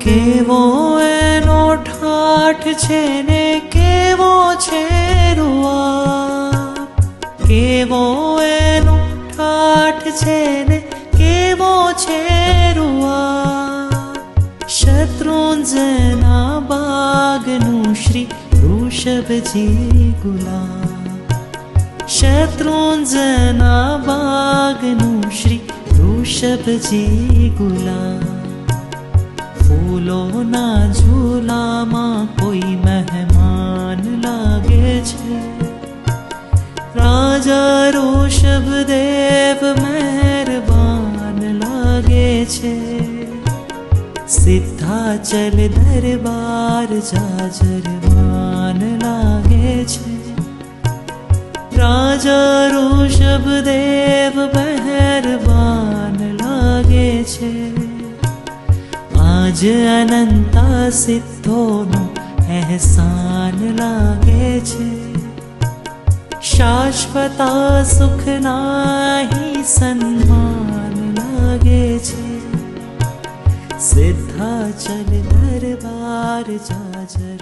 કેવો એનો ઠાઠ છે ને કેવો છે રૂઆબ, કેવો એનો ઠાઠ છે ને કેવો છે રૂઆબ. શત્રુંજના બાગનું શ્રી વૃષભજી ગુલાબ, શત્રુંજના બાગનું શ્રી વૃષભજી ગુલાબ. ફૂલોના ઝૂલામાં કોઈ મહેમાન લાગે છે, રાજા ઋષભદેવ મહેરબાન લાગે છે. સિદ્ધાચલ દરબાર જાજરમાન લાગે છે, રાજા ઋષભદેવ મહેરબાન લાગે છે. આજ અનંતા સિદ્ધોનો અહેસાન લાગે છે, શાશ્વતા સુખના હી સન્માન લાગે છે. સિદ્ધાચલ દરબાર જાજર